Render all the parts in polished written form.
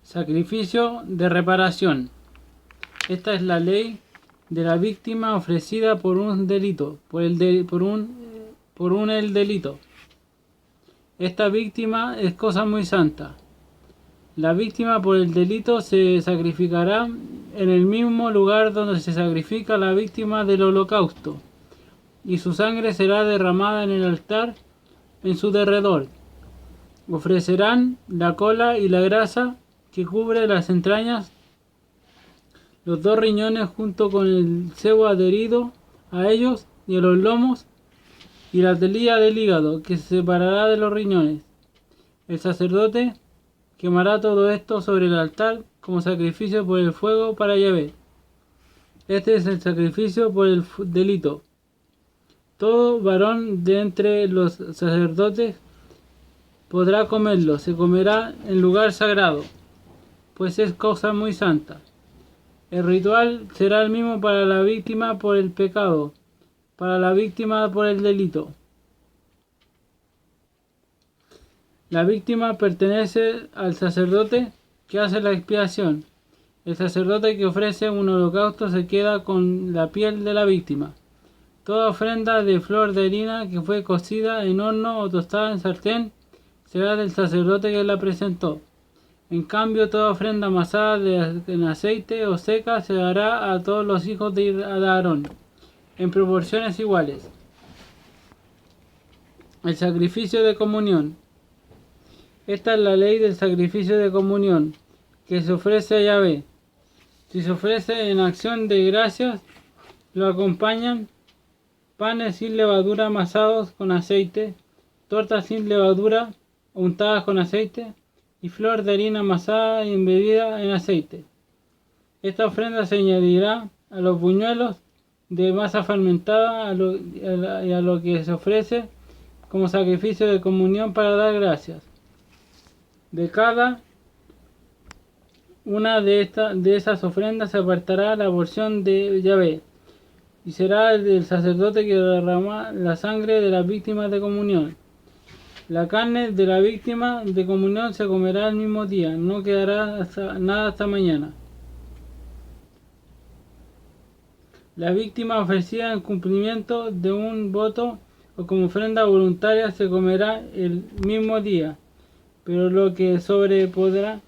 Sacrificio de reparación. Esta es la ley de la víctima ofrecida por un delito, por el delito. Esta víctima es cosa muy santa. La víctima por el delito se sacrificará en el mismo lugar donde se sacrifica la víctima del holocausto, y su sangre será derramada en el altar en su derredor. Ofrecerán la cola y la grasa que cubre las entrañas, los 2 riñones junto con el sebo adherido a ellos y a los lomos, y la telilla del hígado que se separará de los riñones. El sacerdote quemará todo esto sobre el altar como sacrificio por el fuego para Yahvé. Este es el sacrificio por el delito. Todo varón de entre los sacerdotes podrá comerlo, se comerá en lugar sagrado, pues es cosa muy santa. El ritual será el mismo para la víctima por el pecado, para la víctima por el delito. La víctima pertenece al sacerdote que hace la expiación. El sacerdote que ofrece un holocausto se queda con la piel de la víctima. Toda ofrenda de flor de harina que fue cocida en horno o tostada en sartén será del sacerdote que la presentó. En cambio, toda ofrenda amasada en aceite o seca se dará a todos los hijos de Aarón, en proporciones iguales. El sacrificio de comunión. Esta es la ley del sacrificio de comunión, que se ofrece a Yahvé. Si se ofrece en acción de gracias, lo acompañan panes sin levadura amasados con aceite, tortas sin levadura untadas con aceite, y flor de harina amasada y embebida en aceite. Esta ofrenda se añadirá a los buñuelos de masa fermentada y a lo que se ofrece como sacrificio de comunión para dar gracias. De cada una de esas ofrendas se apartará la porción de Yahvé, y será el del sacerdote que derrama la sangre de las víctimas de comunión. La carne de la víctima de comunión se comerá el mismo día, no quedará nada hasta mañana. La víctima ofrecida en cumplimiento de un voto o como ofrenda voluntaria se comerá el mismo día, pero lo que sobre podrá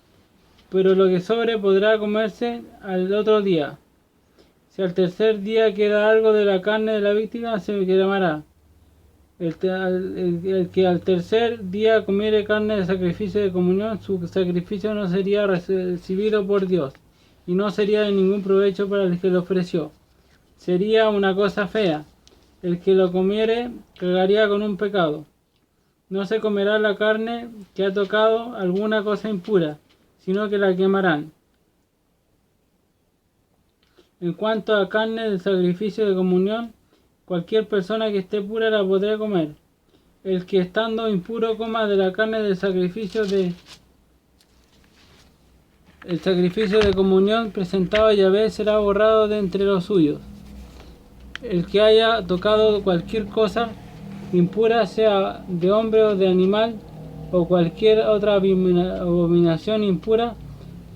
comerse al otro día. Si al tercer día queda algo de la carne de la víctima, se quemará. El que al tercer día comiere carne de sacrificio de comunión, su sacrificio no sería recibido por Dios, y no sería de ningún provecho para el que lo ofreció. Sería una cosa fea. El que lo comiere cargaría con un pecado. No se comerá la carne que ha tocado alguna cosa impura, sino que la quemarán. En cuanto a carne del sacrificio de comunión, cualquier persona que esté pura la podrá comer. El que estando impuro coma de la carne del sacrificio de comunión presentado a Yahvé será borrado de entre los suyos. El que haya tocado cualquier cosa impura, sea de hombre o de animal, o cualquier otra abominación impura,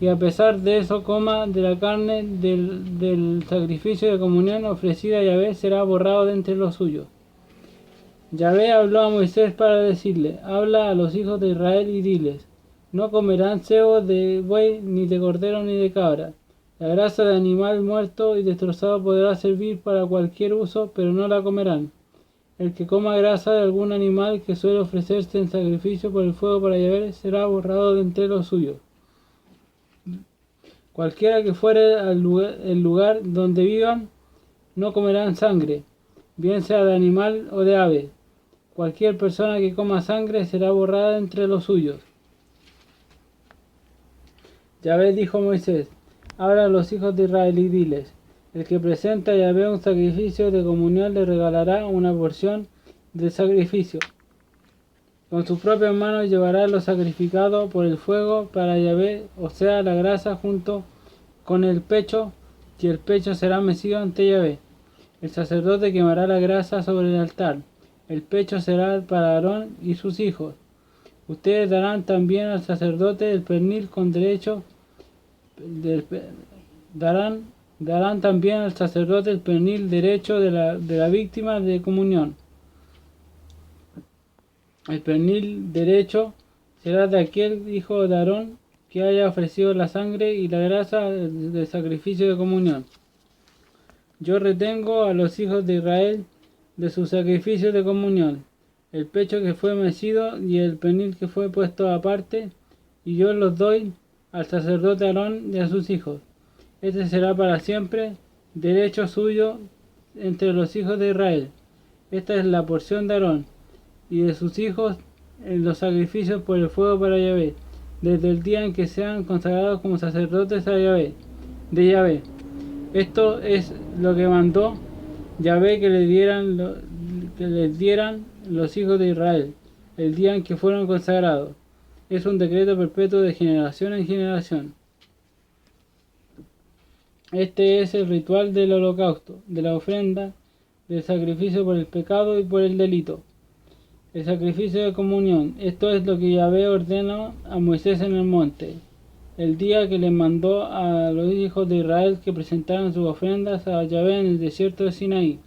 y a pesar de eso coma de la carne del sacrificio de comunión ofrecida a Yahvé, será borrado de entre los suyos. Yahvé habló a Moisés para decirle: habla a los hijos de Israel y diles: no comerán cebo de buey, ni de cordero, ni de cabra. La grasa de animal muerto y destrozado podrá servir para cualquier uso, pero no la comerán. El que coma grasa de algún animal que suele ofrecerse en sacrificio por el fuego para Yahvé será borrado de entre los suyos. Cualquiera que fuere el lugar donde vivan, no comerán sangre, bien sea de animal o de ave. Cualquier persona que coma sangre será borrada entre los suyos. Yahvé dijo a Moisés: habla a los hijos de Israel y diles: el que presenta a Yahvé un sacrificio de comunión le regalará una porción del sacrificio. Con sus propias manos llevará lo sacrificado por el fuego para Yahvé, o sea, la grasa junto con el pecho, y el pecho será mecido ante Yahvé. El sacerdote quemará la grasa sobre el altar. El pecho será para Aarón y sus hijos. Ustedes darán también al sacerdote el pernil con derecho darán también al sacerdote el pernil derecho de la víctima de comunión. El pernil derecho será de aquel hijo de Aarón que haya ofrecido la sangre y la grasa del sacrificio de comunión. Yo retengo a los hijos de Israel de sus sacrificios de comunión, el pecho que fue mecido y el pernil que fue puesto aparte, y yo los doy al sacerdote Aarón y a sus hijos. Este será para siempre derecho suyo entre los hijos de Israel. Esta es la porción de Aarón y de sus hijos en los sacrificios por el fuego para Yahvé, desde el día en que sean consagrados como sacerdotes a Yahvé, de Yahvé. Esto es lo que mandó Yahvé que les dieran los hijos de Israel, el día en que fueron consagrados. Es un decreto perpetuo de generación en generación. Este es el ritual del holocausto, de la ofrenda, del sacrificio por el pecado y por el delito. El sacrificio de comunión. Esto es lo que Yahvé ordenó a Moisés en el monte, el día que le mandó a los hijos de Israel que presentaran sus ofrendas a Yahvé en el desierto de Sinaí.